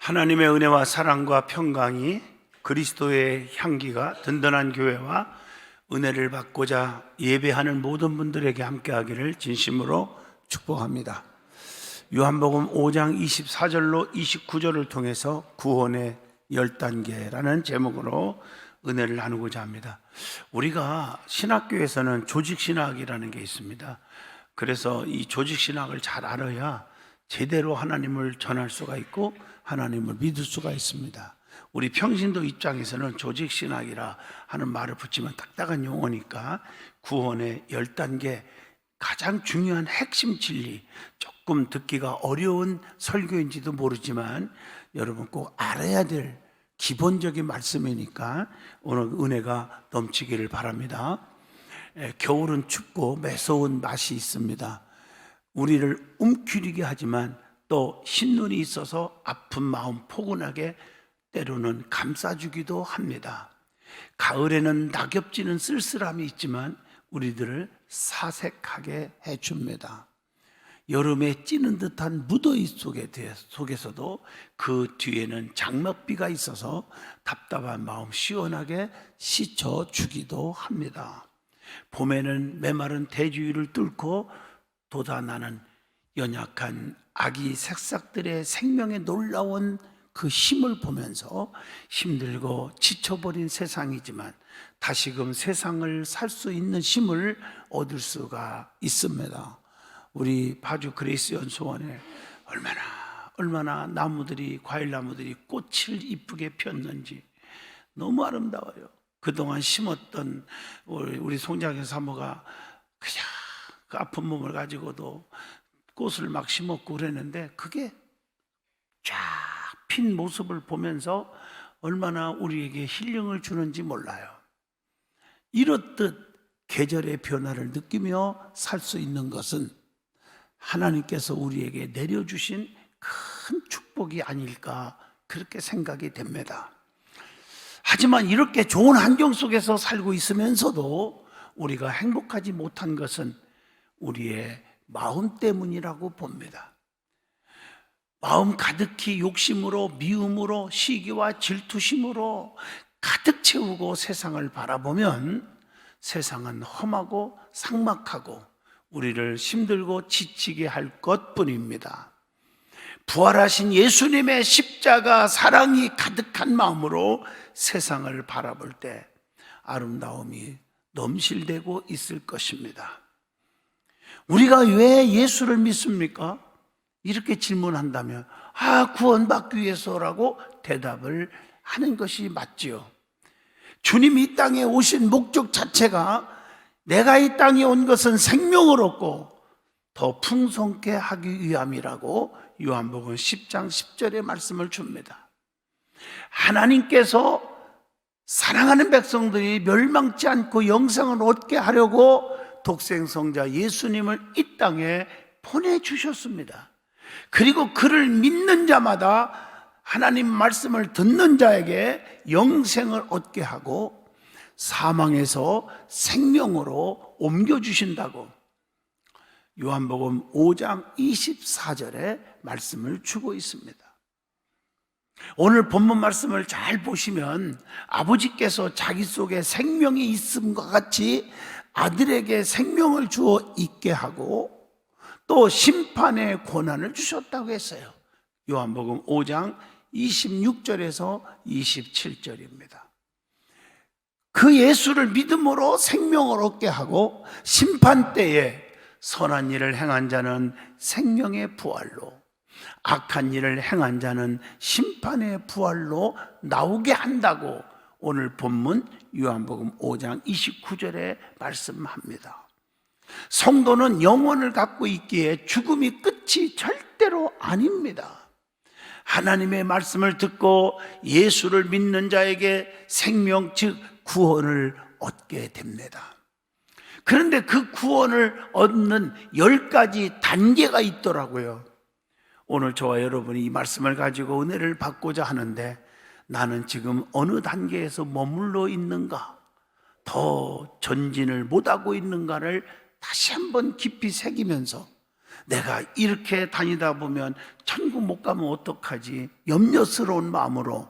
하나님의 은혜와 사랑과 평강이 그리스도의 향기가 든든한 교회와 은혜를 받고자 예배하는 모든 분들에게 함께하기를 진심으로 축복합니다. 요한복음 5장 24절로 29절을 통해서 구원의 10단계라는 제목으로 은혜를 나누고자 합니다. 우리가 신학교에서는 조직신학이라는 게 있습니다. 그래서 이 조직신학을 잘 알아야 제대로 하나님을 전할 수가 있고 하나님을 믿을 수가 있습니다. 우리 평신도 입장에서는 조직신학이라 하는 말을 붙이면 딱딱한 용어니까 구원의 10단계, 가장 중요한 핵심 진리, 조금 듣기가 어려운 설교인지도 모르지만 여러분 꼭 알아야 될 기본적인 말씀이니까 오늘 은혜가 넘치기를 바랍니다. 겨울은 춥고 매서운 맛이 있습니다. 우리를 움츠리게 하지만 또 신눈이 있어서 아픈 마음 포근하게 때로는 감싸주기도 합니다. 가을에는 낙엽지는 쓸쓸함이 있지만 우리들을 사색하게 해줍니다. 여름에 찌는 듯한 무더위 속에서도 그 뒤에는 장맛비가 있어서 답답한 마음 시원하게 씻어주기도 합니다. 봄에는 메마른 대지위를 뚫고 돋아나는 연약한 아기 새싹들의 생명의 놀라운 그 힘을 보면서 힘들고 지쳐버린 세상이지만 다시금 세상을 살 수 있는 힘을 얻을 수가 있습니다. 우리 파주 그레이스 연수원에 얼마나 나무들이, 과일나무들이 꽃을 이쁘게 폈는지 너무 아름다워요. 그동안 심었던 우리 송장현 사모가 그냥 그 아픈 몸을 가지고도 꽃을 막 심었고 그랬는데 그게 쫙 핀 모습을 보면서 얼마나 우리에게 힐링을 주는지 몰라요. 이렇듯 계절의 변화를 느끼며 살 수 있는 것은 하나님께서 우리에게 내려주신 큰 축복이 아닐까 그렇게 생각이 됩니다. 하지만 이렇게 좋은 환경 속에서 살고 있으면서도 우리가 행복하지 못한 것은 우리의 마음 때문이라고 봅니다. 마음 가득히 욕심으로, 미움으로, 시기와 질투심으로 가득 채우고 세상을 바라보면 세상은 험하고 삭막하고 우리를 힘들고 지치게 할 것뿐입니다. 부활하신 예수님의 십자가 사랑이 가득한 마음으로 세상을 바라볼 때 아름다움이 넘실대고 있을 것입니다. 우리가 왜 예수를 믿습니까? 이렇게 질문한다면 구원받기 위해서라고 대답을 하는 것이 맞지요. 주님이 이 땅에 오신 목적 자체가 내가 이 땅에 온 것은 생명을 얻고 더 풍성케 하기 위함이라고 요한복음 10장 10절의 말씀을 줍니다. 하나님께서 사랑하는 백성들이 멸망치 않고 영생을 얻게 하려고 독생성자 예수님을 이 땅에 보내주셨습니다. 그리고 그를 믿는 자마다 하나님 말씀을 듣는 자에게 영생을 얻게 하고 사망에서 생명으로 옮겨주신다고 요한복음 5장 24절에 말씀을 주고 있습니다. 오늘 본문 말씀을 잘 보시면 아버지께서 자기 속에 생명이 있음과 같이 아들에게 생명을 주어 있게 하고 또 심판의 권한을 주셨다고 했어요. 요한복음 5장 26절에서 27절입니다. 그 예수를 믿음으로 생명을 얻게 하고 심판 때에 선한 일을 행한 자는 생명의 부활로, 악한 일을 행한 자는 심판의 부활로 나오게 한다고 오늘 본문 요한복음 5장 29절에 말씀합니다. 성도는 영혼을 갖고 있기에 죽음이 끝이 절대로 아닙니다. 하나님의 말씀을 듣고 예수를 믿는 자에게 생명 즉 구원을 얻게 됩니다. 그런데 그 구원을 얻는 10가지 단계가 있더라고요. 오늘 저와 여러분이 이 말씀을 가지고 은혜를 받고자 하는데 나는 지금 어느 단계에서 머물러 있는가, 더 전진을 못하고 있는가를 다시 한번 깊이 새기면서 내가 이렇게 다니다 보면 천국 못 가면 어떡하지? 염려스러운 마음으로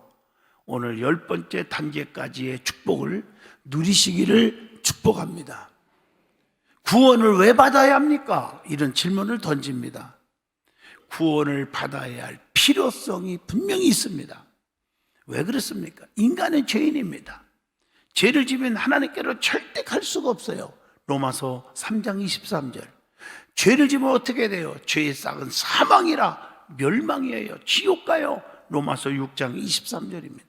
오늘 10번째 단계까지의 축복을 누리시기를 축복합니다. 구원을 왜 받아야 합니까? 이런 질문을 던집니다. 구원을 받아야 할 필요성이 분명히 있습니다. 왜 그렇습니까? 인간은 죄인입니다. 죄를 지면 하나님께로 절대 갈 수가 없어요. 로마서 3장 23절. 죄를 지면 어떻게 돼요? 죄의 싹은 사망이라 멸망이에요. 지옥 가요. 로마서 6장 23절입니다.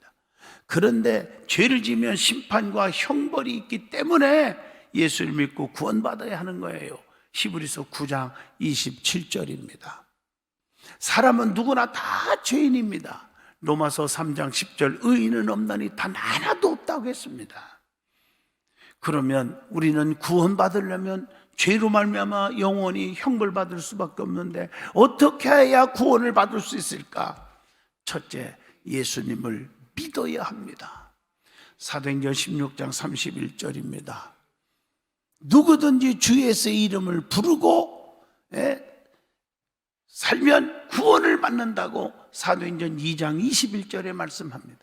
그런데 죄를 지면 심판과 형벌이 있기 때문에 예수를 믿고 구원받아야 하는 거예요. 히브리서 9장 27절입니다. 사람은 누구나 다 죄인입니다. 로마서 3장 10절 의인은 없나니 단 하나도 없다고 했습니다. 그러면 우리는 구원받으려면 죄로 말미암아 영원히 형벌받을 수밖에 없는데 어떻게 해야 구원을 받을 수 있을까? 첫째, 예수님을 믿어야 합니다. 사도행전 16장 31절입니다. 누구든지 주 예수의 이름을 부르고 살면 구원을 받는다고 사도행전 2장 21절에 말씀합니다.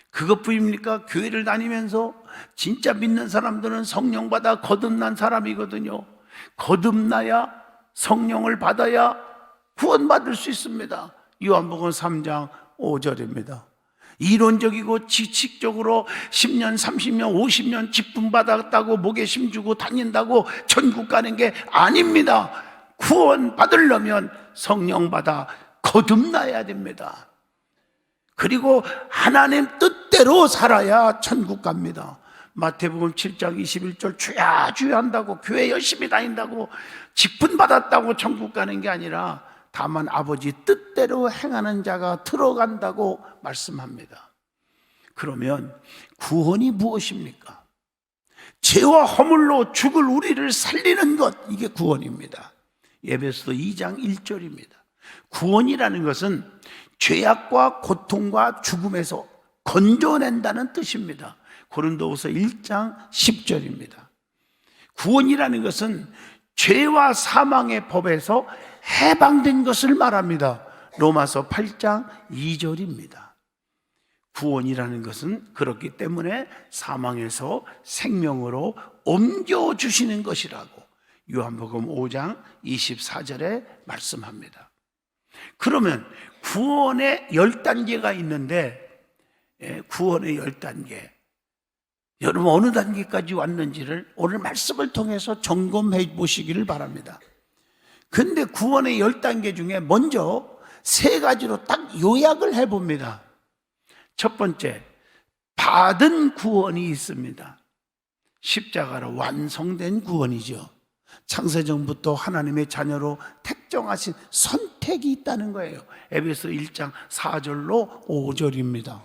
그것뿐입니까? 교회를 다니면서 진짜 믿는 사람들은 성령 받아 거듭난 사람이거든요. 거듭나야 성령을 받아야 구원받을 수 있습니다. 요한복음 3장 5절입니다. 이론적이고 지식적으로 10년, 30년, 50년 직분 받았다고 목에 심주고 다닌다고 천국 가는 게 아닙니다. 구원 받으려면 성령 받아 거듭나야 됩니다. 그리고 하나님 뜻대로 살아야 천국 갑니다. 마태복음 7장 21절 주야 주야 한다고 교회 열심히 다닌다고 직분 받았다고 천국 가는 게 아니라 다만 아버지 뜻대로 행하는 자가 들어간다고 말씀합니다. 그러면 구원이 무엇입니까? 죄와 허물로 죽을 우리를 살리는 것, 이게 구원입니다. 에베소서 2장 1절입니다. 구원이라는 것은 죄악과 고통과 죽음에서 건져낸다는 뜻입니다. 고린도후서 1장 10절입니다. 구원이라는 것은 죄와 사망의 법에서 해방된 것을 말합니다. 로마서 8장 2절입니다. 구원이라는 것은 그렇기 때문에 사망에서 생명으로 옮겨주시는 것이라고 요한복음 5장 24절에 말씀합니다. 그러면 구원의 10단계가 있는데 구원의 10단계, 여러분 어느 단계까지 왔는지를 오늘 말씀을 통해서 점검해 보시기를 바랍니다. 근데 구원의 10단계 중에 먼저 3가지로 딱 요약을 해봅니다. 첫 번째, 받은 구원이 있습니다. 십자가로 완성된 구원이죠. 창세전부터 하나님의 자녀로 택정하신 선택이 있다는 거예요. 에베소 1장 4절로 5절입니다.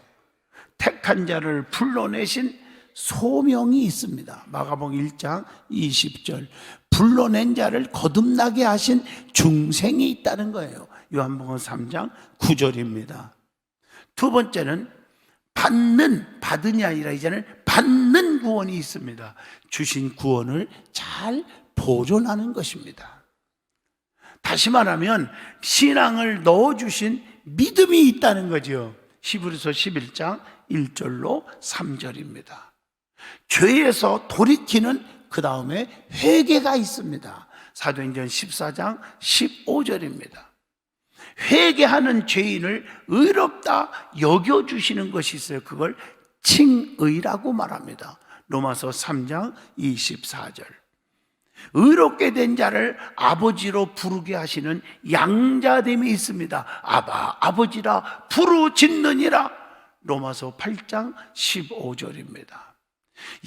택한 자를 불러내신 소명이 있습니다. 마가복음 1장 20절 불러낸 자를 거듭나게 하신 중생이 있다는 거예요. 요한복음 3장 9절입니다. 두 번째는 받은이 아니라 이제는 받는 구원이 있습니다. 주신 구원을 잘 보존하는 것입니다. 다시 말하면 신앙을 넣어주신 믿음이 있다는 거죠. 히브리서 11장 1절로 3절입니다. 죄에서 돌이키는 그 다음에 회개가 있습니다. 사도행전 14장 15절입니다. 회개하는 죄인을 의롭다 여겨주시는 것이 있어요. 그걸 칭의라고 말합니다. 로마서 3장 24절. 의롭게 된 자를 아버지로 부르게 하시는 양자됨이 있습니다. 아바, 아버지라 부르짖느니라. 로마서 8장 15절입니다.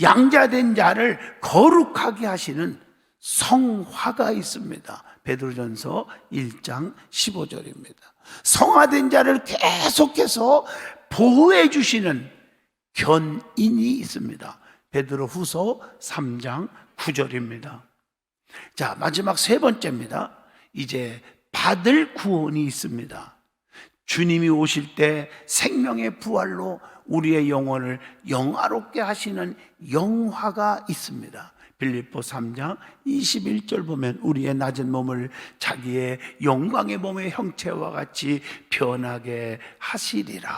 양자된 자를 거룩하게 하시는 성화가 있습니다. 베드로전서 1장 15절입니다. 성화된 자를 계속해서 보호해 주시는 견인이 있습니다. 베드로후서 3장 9절입니다. 자, 마지막 3번째입니다. 이제 받을 구원이 있습니다. 주님이 오실 때 생명의 부활로 우리의 영혼을 영화롭게 하시는 영화가 있습니다. 빌립보 3장 21절 보면 우리의 낮은 몸을 자기의 영광의 몸의 형체와 같이 변하게 하시리라,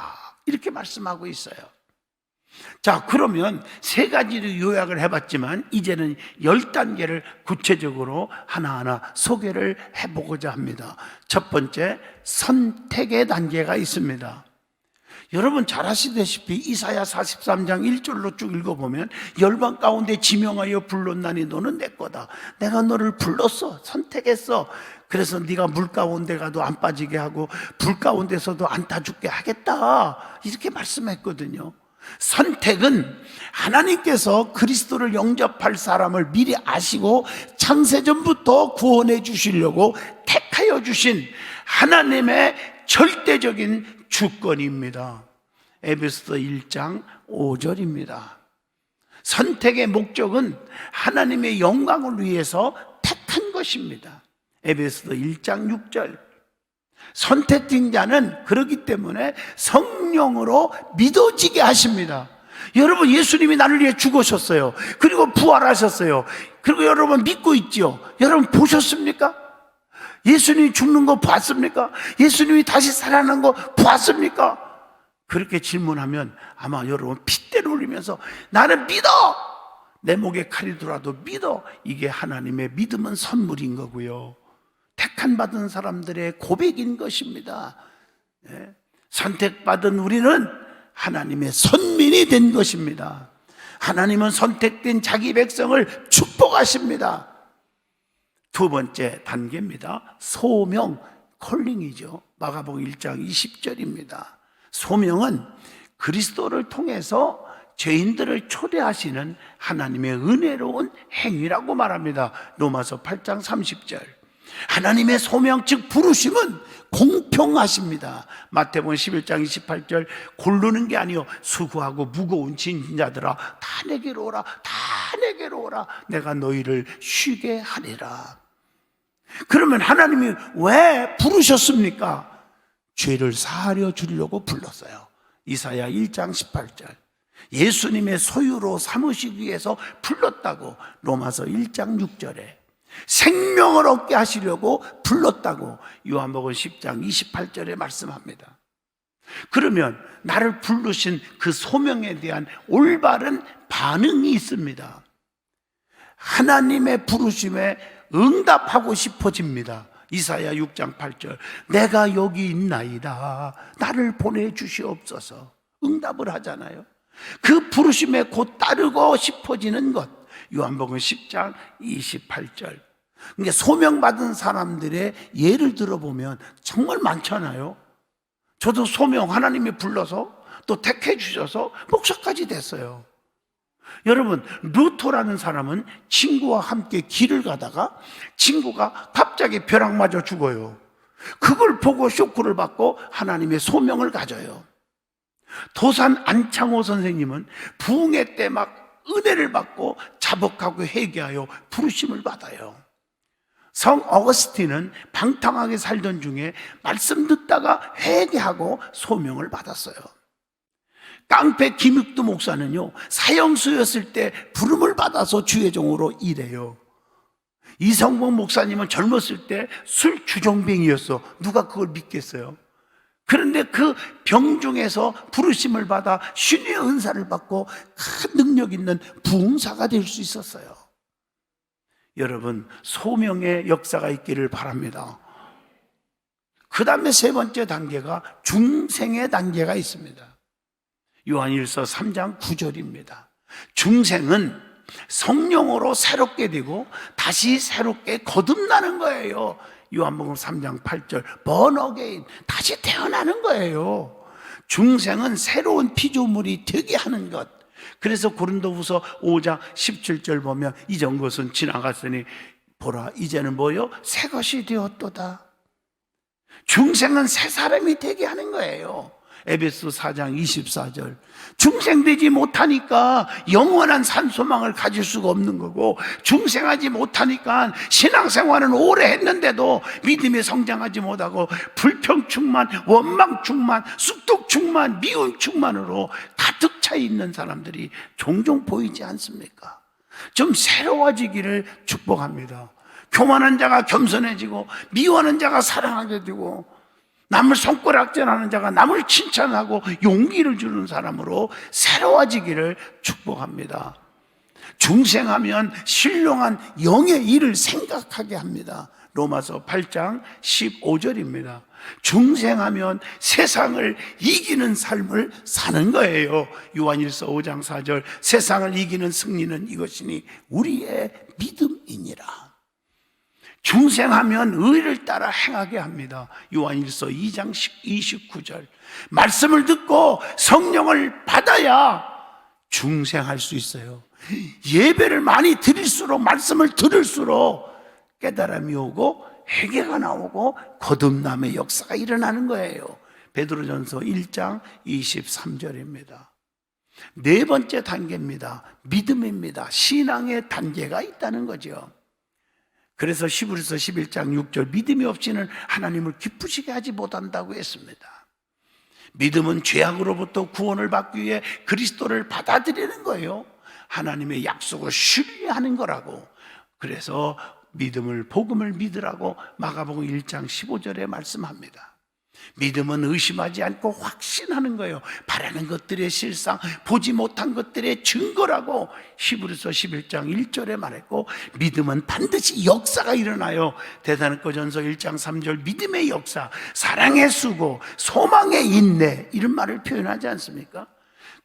이렇게 말씀하고 있어요. 자, 그러면 세 가지를 요약을 해봤지만 이제는 10단계를 구체적으로 하나하나 소개를 해보고자 합니다. 첫 번째, 선택의 단계가 있습니다. 여러분 잘 아시다시피 이사야 43장 1절로 쭉 읽어보면 열방 가운데 지명하여 불렀나니 너는 내 거다. 내가 너를 불렀어, 선택했어. 그래서 네가 물 가운데 가도 안 빠지게 하고 불 가운데서도 안 타 죽게 하겠다, 이렇게 말씀했거든요. 선택은 하나님께서 그리스도를 영접할 사람을 미리 아시고 창세전부터 구원해 주시려고 택하여 주신 하나님의 절대적인 주권입니다. 에베소서 1장 5절입니다. 선택의 목적은 하나님의 영광을 위해서 택한 것입니다. 에베소서 1장 6절. 선택된 자는 그렇기 때문에 성령으로 믿어지게 하십니다. 여러분, 예수님이 나를 위해 죽으셨어요. 그리고 부활하셨어요. 그리고 여러분 믿고 있죠. 여러분 보셨습니까? 예수님이 죽는 거 봤습니까? 예수님이 다시 살아난 거 봤습니까? 그렇게 질문하면 아마 여러분 핏대를 올리면서 나는 믿어! 내 목에 칼이 들어와도 믿어! 이게 하나님의 믿음은 선물인 거고요, 택한 받은 사람들의 고백인 것입니다. 선택받은 우리는 하나님의 선민이 된 것입니다. 하나님은 선택된 자기 백성을 축복하십니다. 두 번째 단계입니다. 소명, 콜링이죠. 마가복음 1장 20절입니다. 소명은 그리스도를 통해서 죄인들을 초대하시는 하나님의 은혜로운 행위라고 말합니다. 로마서 8장 30절. 하나님의 소명, 즉 부르심은 공평하십니다. 마태복음 11장 28절. 고르는 게 아니요 수고하고 무거운 짐자들아 다 내게로 오라, 다 내게로 오라, 내가 너희를 쉬게 하리라. 그러면 하나님이 왜 부르셨습니까? 죄를 사하려 주려고 불렀어요. 이사야 1장 18절. 예수님의 소유로 삼으시기 위해서 불렀다고 로마서 1장 6절에. 생명을 얻게 하시려고 불렀다고 요한복음 10장 28절에 말씀합니다. 그러면 나를 부르신 그 소명에 대한 올바른 반응이 있습니다. 하나님의 부르심에 응답하고 싶어집니다. 이사야 6장 8절. 내가 여기 있나이다, 나를 보내주시옵소서. 응답을 하잖아요. 그 부르심에 곧 따르고 싶어지는 것. 요한복음 10장 28절. 그러니까 소명받은 사람들의 예를 들어보면 정말 많잖아요. 저도 소명 하나님이 불러서 또 택해 주셔서 목사까지 됐어요. 여러분, 루터라는 사람은 친구와 함께 길을 가다가 친구가 갑자기 벼락 맞아 죽어요. 그걸 보고 쇼크를 받고 하나님의 소명을 가져요. 도산 안창호 선생님은 부흥회 때 막 은혜를 받고 자복하고 회개하여 부르심을 받아요. 성 어거스틴은 방탕하게 살던 중에 말씀 듣다가 회개하고 소명을 받았어요. 깡패 김육두 목사는요, 사형수였을 때 부름을 받아서 주의 종으로 일해요. 이성봉 목사님은 젊었을 때 술 주정뱅이였어. 누가 그걸 믿겠어요? 그런데 그 병 중에서 부르심을 받아 신의 은사를 받고 큰 능력 있는 부흥사가 될 수 있었어요. 여러분, 소명의 역사가 있기를 바랍니다. 그 다음에 세 번째 단계가 중생의 단계가 있습니다. 요한일서 3장 9절입니다. 중생은 성령으로 새롭게 되고 다시 새롭게 거듭나는 거예요. 요한복음 3장 8절. born again, 다시 태어나는 거예요. 중생은 새로운 피조물이 되게 하는 것. 그래서 고린도후서 5장 17절 보면 이전 것은 지나갔으니 보라 이제는 뭐요? 새 것이 되었도다. 중생은 새 사람이 되게 하는 거예요. 에베소 4장 24절. 중생되지 못하니까 영원한 산소망을 가질 수가 없는 거고, 중생하지 못하니까 신앙생활은 오래 했는데도 믿음에 성장하지 못하고 불평충만, 원망충만, 쑥독충만, 미움충만으로 가득 차 있는 사람들이 종종 보이지 않습니까? 좀 새로워지기를 축복합니다. 교만한 자가 겸손해지고 미워하는 자가 사랑하게 되고 남을 손가락질하는 자가 남을 칭찬하고 용기를 주는 사람으로 새로워지기를 축복합니다. 중생하면 신령한 영의 일을 생각하게 합니다. 로마서 8장 15절입니다. 중생하면 세상을 이기는 삶을 사는 거예요. 요한일서 5장 4절 세상을 이기는 승리는 이것이니 우리의 믿음이니라. 중생하면 의를 따라 행하게 합니다. 요한일서 2장 29절 말씀을 듣고 성령을 받아야 중생할 수 있어요. 예배를 많이 드릴수록 말씀을 들을수록 깨달음이 오고 회개가 나오고 거듭남의 역사가 일어나는 거예요. 베드로전서 1장 23절입니다. 네 번째 단계입니다. 믿음입니다. 신앙의 단계가 있다는 거죠. 그래서 히브리서 11장 6절 믿음이 없이는 하나님을 기쁘시게 하지 못한다고 했습니다. 믿음은 죄악으로부터 구원을 받기 위해 그리스도를 받아들이는 거예요. 하나님의 약속을 신뢰하는 거라고. 그래서 믿음을 복음을 믿으라고 마가복음 1장 15절에 말씀합니다. 믿음은 의심하지 않고 확신하는 거예요. 바라는 것들의 실상, 보지 못한 것들의 증거라고 히브리서 11장 1절에 말했고, 믿음은 반드시 역사가 일어나요. 데살로니가전서 1장 3절 믿음의 역사, 사랑의 수고, 소망의 인내, 이런 말을 표현하지 않습니까?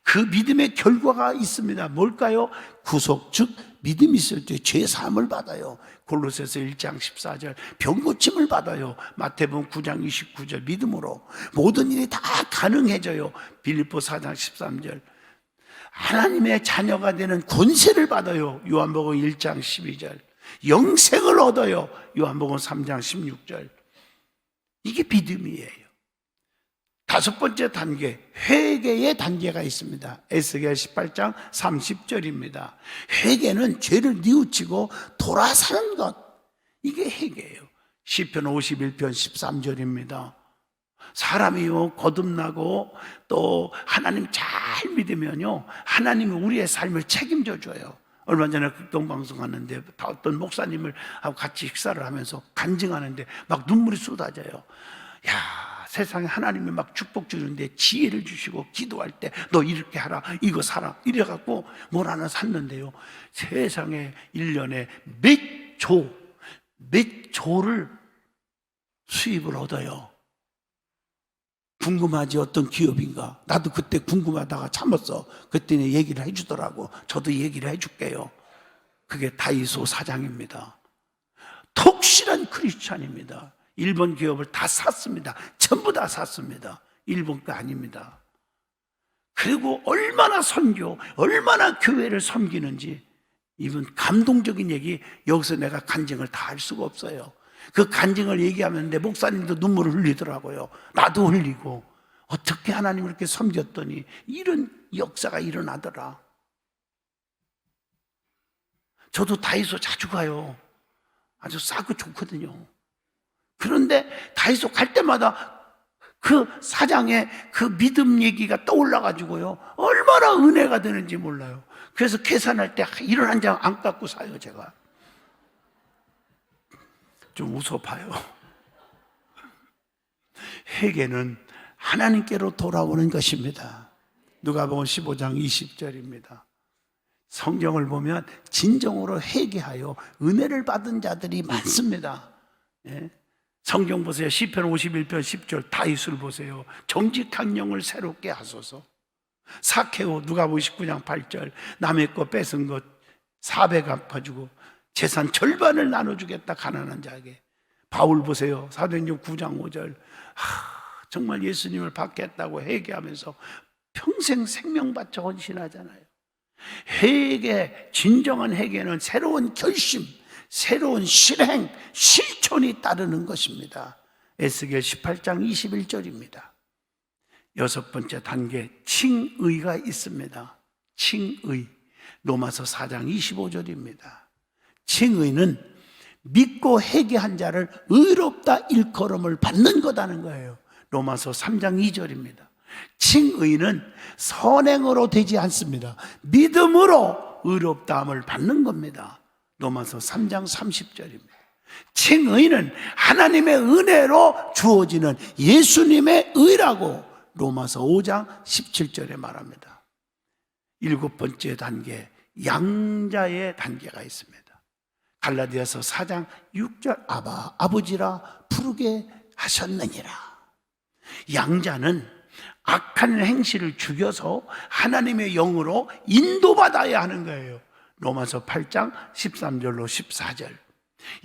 그 믿음의 결과가 있습니다. 뭘까요? 구속, 즉 믿음이 있을 때 죄 사함을 받아요. 골로새서 1장 14절 병 고침을 받아요. 마태복음 9장 29절 믿음으로 모든 일이 다 가능해져요. 빌립보 4장 13절 하나님의 자녀가 되는 권세를 받아요. 요한복음 1장 12절 영생을 얻어요. 요한복음 3장 16절 이게 믿음이에요. 다섯 번째 단계, 회개의 단계가 있습니다. 에스겔 18장 30절입니다. 회개는 죄를 뉘우치고 돌아서는 것, 이게 회개예요. 시편 51편 13절입니다. 사람이요 거듭나고 또 하나님 잘 믿으면요 하나님이 우리의 삶을 책임져 줘요. 얼마 전에 극동방송 하는데 어떤 목사님을 하고 같이 식사를 하면서 간증하는데 막 눈물이 쏟아져요. 야, 세상에 하나님이 막 축복 주는데 지혜를 주시고 기도할 때 너 이렇게 하라, 이거 사라 이래갖고 뭘 하나 샀는데요, 세상에 1년에 몇 조를 수입을 얻어요. 궁금하지 어떤 기업인가? 나도 그때 궁금하다가 참았어. 그때는 얘기를 해주더라고. 저도 얘기를 해줄게요. 그게 다이소 사장입니다. 독실한 크리스찬입니다. 일본 기업을 다 샀습니다. 전부 다 샀습니다. 일본 거 아닙니다. 그리고 얼마나 선교, 얼마나 교회를 섬기는지, 이분 감동적인 얘기, 여기서 내가 간증을 다 할 수가 없어요. 그 간증을 얘기하면 내 목사님도 눈물을 흘리더라고요. 나도 흘리고, 어떻게 하나님을 이렇게 섬겼더니 이런 역사가 일어나더라. 저도 다이소 자주 가요. 아주 싸고 좋거든요. 그런데 다이소 갈 때마다 그 사장의 그 믿음 얘기가 떠올라가지고요, 얼마나 은혜가 되는지 몰라요. 그래서 계산할 때 이런 한 장 안 갖고 사요. 제가 좀 웃어봐요. 회개는 하나님께로 돌아오는 것입니다. 누가복음 15장 20절입니다. 성경을 보면 진정으로 회개하여 은혜를 받은 자들이 많습니다. 예? 성경 보세요. 시편 51편 10절 다윗을 보세요. 정직한 영을 새롭게 하소서. 사케오 누가복음 19장 8절 남의 거 뺏은 것 4배 갚아주고 재산 절반을 나눠주겠다 가난한 자에게. 바울 보세요. 사도행전 9장 5절 정말 예수님을 받겠다고 회개하면서 평생 생명 바쳐 헌신하잖아요. 회개, 진정한 회개는 새로운 결심, 새로운 실행, 실천이 따르는 것입니다. 에스겔 18장 21절입니다. 여섯 번째 단계, 칭의가 있습니다. 칭의, 로마서 4장 25절입니다. 칭의는 믿고 회개한 자를 의롭다 일컬음을 받는 거다는 거예요. 로마서 3장 2절입니다. 칭의는 선행으로 되지 않습니다. 믿음으로 의롭다함을 받는 겁니다. 로마서 3장 30절입니다. 칭의는 하나님의 은혜로 주어지는 예수님의 의라고 로마서 5장 17절에 말합니다. 7번째 단계, 양자의 단계가 있습니다. 갈라디아서 4장 6절, 아버지라 부르게 하셨느니라. 양자는 악한 행실을 죽여서 하나님의 영으로 인도받아야 하는 거예요. 로마서 8장 13절로 14절.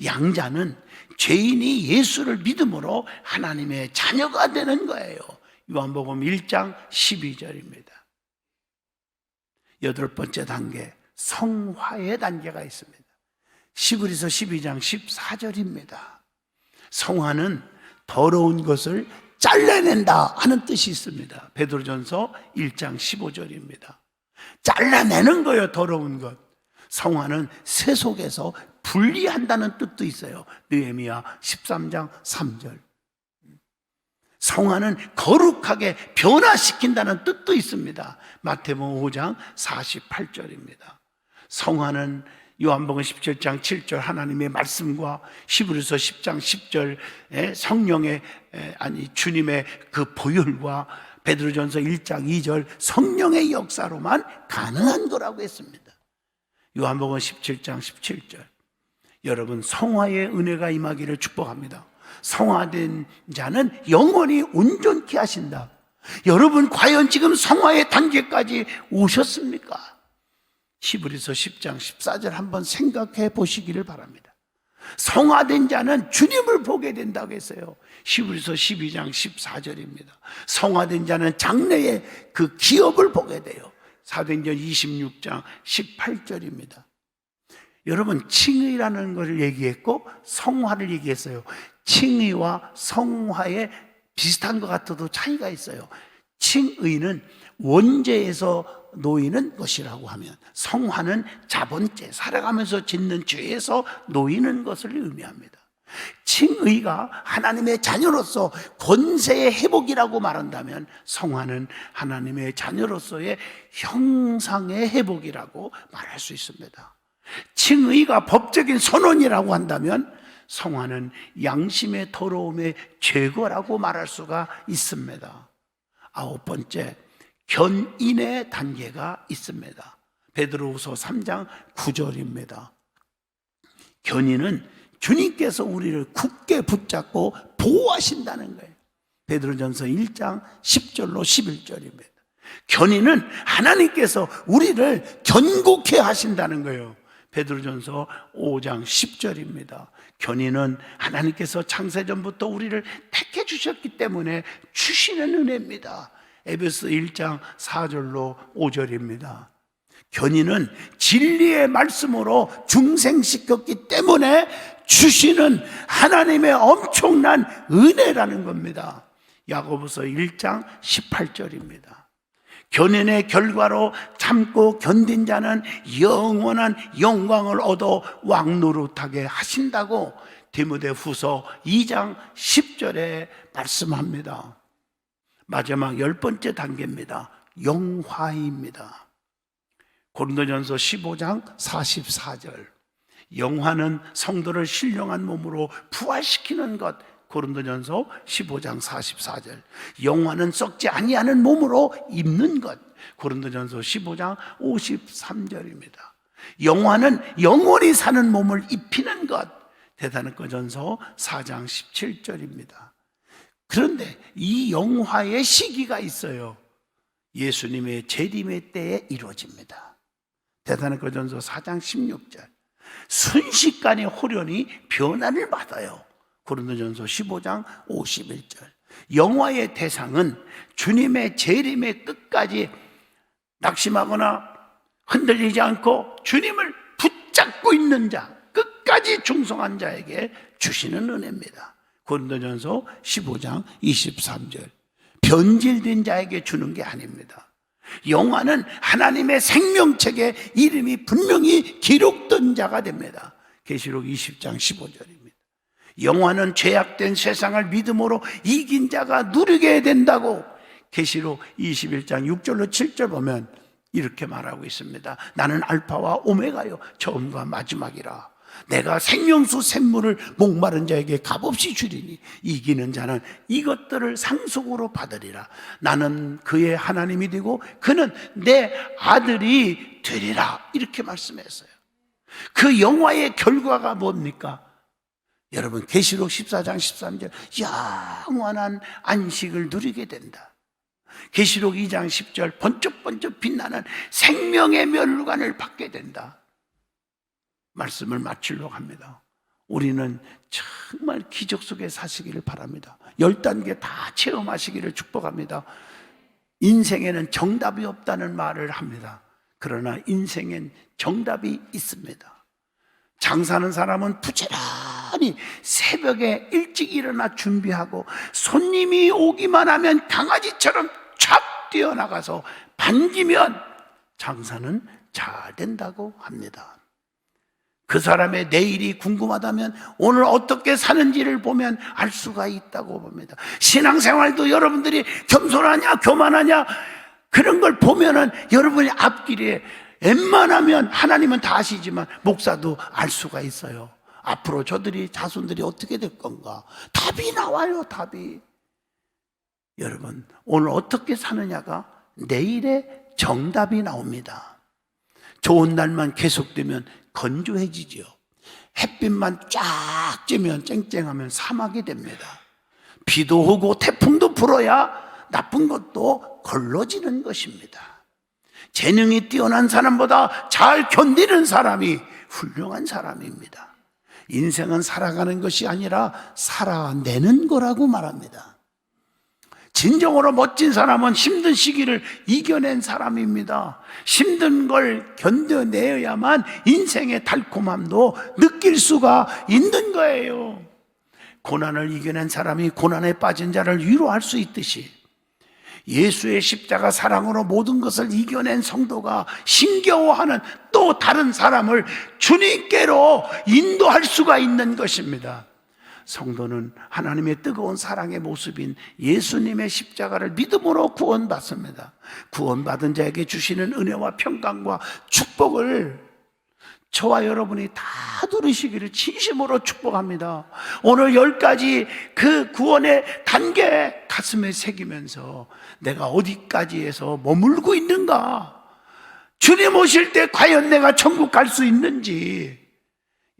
양자는 죄인이 예수를 믿음으로 하나님의 자녀가 되는 거예요. 요한복음 1장 12절입니다. 8번째 단계, 성화의 단계가 있습니다. 시브리서 12장 14절입니다. 성화는 더러운 것을 잘라낸다 하는 뜻이 있습니다. 베드로전서 1장 15절입니다. 잘라내는 거예요, 더러운 것. 성화는 세속에서 분리한다는 뜻도 있어요. 느헤미야 13장 3절. 성화는 거룩하게 변화시킨다는 뜻도 있습니다. 마태복음 5장 48절입니다. 성화는 요한복음 17장 7절 하나님의 말씀과 히브리서 10장 10절 성령의 주님의 그 보혈과 베드로전서 1장 2절 성령의 역사로만 가능한 거라고 했습니다. 요한복음 17장 17절. 여러분, 성화의 은혜가 임하기를 축복합니다. 성화된 자는 영원히 온전케 하신다. 여러분, 과연 지금 성화의 단계까지 오셨습니까? 히브리서 10장 14절 한번 생각해 보시기를 바랍니다. 성화된 자는 주님을 보게 된다고 했어요. 히브리서 12장 14절입니다. 성화된 자는 장래의 그 기업을 보게 돼요. 사도행전 26장 18절입니다. 여러분, 칭의라는 것을 얘기했고 성화를 얘기했어요. 칭의와 성화에 비슷한 것 같아도 차이가 있어요. 칭의는 원죄에서 놓이는 것이라고 하면, 성화는 자본죄, 살아가면서 짓는 죄에서 놓이는 것을 의미합니다. 칭의가 하나님의 자녀로서 권세의 회복이라고 말한다면, 성화는 하나님의 자녀로서의 형상의 회복이라고 말할 수 있습니다. 칭의가 법적인 선언이라고 한다면, 성화는 양심의 더러움의 제거라고 말할 수가 있습니다. 9번째, 견인의 단계가 있습니다. 베드로후서 3장 9절입니다. 견인은 주님께서 우리를 굳게 붙잡고 보호하신다는 거예요. 베드로전서 1장 10절로 11절입니다. 견인은 하나님께서 우리를 견고케 하신다는 거예요. 베드로전서 5장 10절입니다. 견인은 하나님께서 창세전부터 우리를 택해 주셨기 때문에 주시는 은혜입니다. 에베소 1장 4절로 5절입니다. 견인은 진리의 말씀으로 중생시켰기 때문에 주시는 하나님의 엄청난 은혜라는 겁니다. 야고보서 1장 18절입니다. 견인의 결과로 참고 견딘 자는 영원한 영광을 얻어 왕노릇하게 하신다고 디모데후서 2장 10절에 말씀합니다. 마지막 10번째 단계입니다. 영화입니다. 고린도전서 15장 44절. 영화는 성도를 신령한 몸으로 부활시키는 것. 고린도전서 15장 44절. 영화는 썩지 아니하는 몸으로 입는 것. 고린도전서 15장 53절입니다. 영화는 영원히 사는 몸을 입히는 것. 데살로니가전서 4장 17절입니다. 그런데 이 영화의 시기가 있어요. 예수님의 재림의 때에 이루어집니다. 데살로니가전서 4장 16절. 순식간에 호련히 변화를 받아요. 고린도전서 15장 51절. 영화의 대상은 주님의 재림의 끝까지 낙심하거나 흔들리지 않고 주님을 붙잡고 있는 자, 끝까지 충성한 자에게 주시는 은혜입니다. 고린도전서 15장 23절. 변질된 자에게 주는 게 아닙니다. 영화는 하나님의 생명책에 이름이 분명히 기록된 자가 됩니다. 계시록 20장 15절입니다. 영화는 죄악된 세상을 믿음으로 이긴 자가 누리게 된다고 계시록 21장 6절로 7절 보면 이렇게 말하고 있습니다. 나는 알파와 오메가요, 처음과 마지막이라. 내가 생명수 샘물을 목마른 자에게 값없이 주리니 이기는 자는 이것들을 상속으로 받으리라. 나는 그의 하나님이 되고 그는 내 아들이 되리라. 이렇게 말씀했어요. 그 영화의 결과가 뭡니까? 여러분, 계시록 14장 13절, 영원한 안식을 누리게 된다. 계시록 2장 10절, 번쩍번쩍 빛나는 생명의 면류관을 받게 된다. 말씀을 마치려고 합니다. 우리는 정말 기적 속에 사시기를 바랍니다. 10단계 다 체험하시기를 축복합니다. 인생에는 정답이 없다는 말을 합니다. 그러나 인생엔 정답이 있습니다. 장사하는 사람은 부지런히 새벽에 일찍 일어나 준비하고 손님이 오기만 하면 강아지처럼 촥 뛰어나가서 반기면 장사는 잘 된다고 합니다. 그 사람의 내일이 궁금하다면 오늘 어떻게 사는지를 보면 알 수가 있다고 봅니다. 신앙생활도 여러분들이 겸손하냐 교만하냐 그런 걸 보면은 여러분이 앞길에 웬만하면 하나님은 다 아시지만 목사도 알 수가 있어요. 앞으로 저들이 자손들이 어떻게 될 건가? 답이 나와요. 답이. 여러분, 오늘 어떻게 사느냐가 내일의 정답이 나옵니다. 좋은 날만 계속되면 건조해지죠. 햇빛만 쫙 쬐면 쨍쨍하면 사막이 됩니다. 비도 오고 태풍도 불어야 나쁜 것도 걸러지는 것입니다. 재능이 뛰어난 사람보다 잘 견디는 사람이 훌륭한 사람입니다. 인생은 살아가는 것이 아니라 살아내는 거라고 말합니다. 진정으로 멋진 사람은 힘든 시기를 이겨낸 사람입니다. 힘든 걸 견뎌내야만 인생의 달콤함도 느낄 수가 있는 거예요. 고난을 이겨낸 사람이 고난에 빠진 자를 위로할 수 있듯이 예수의 십자가 사랑으로 모든 것을 이겨낸 성도가 힘겨워하는 또 다른 사람을 주님께로 인도할 수가 있는 것입니다. 성도는 하나님의 뜨거운 사랑의 모습인 예수님의 십자가를 믿음으로 구원받습니다. 구원받은 자에게 주시는 은혜와 평강과 축복을 저와 여러분이 다 누리시기를 진심으로 축복합니다. 오늘 10가지 그 구원의 단계 가슴에 새기면서 내가 어디까지 해서 머물고 있는가? 주님 오실 때 과연 내가 천국 갈 수 있는지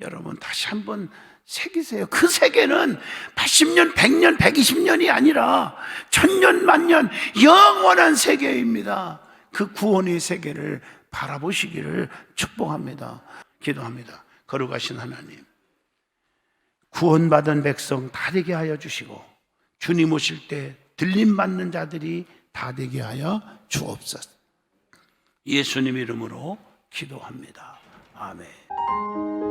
여러분 다시 한번 새기세요. 그 세계는 80년, 100년, 120년이 아니라 1000년, 만년 영원한 세계입니다. 그 구원의 세계를 바라보시기를 축복합니다. 기도합니다. 거룩하신 하나님, 구원받은 백성 다 되게 하여 주시고 주님 오실 때 들림받는 자들이 다 되게 하여 주옵소서. 예수님 이름으로 기도합니다. 아멘.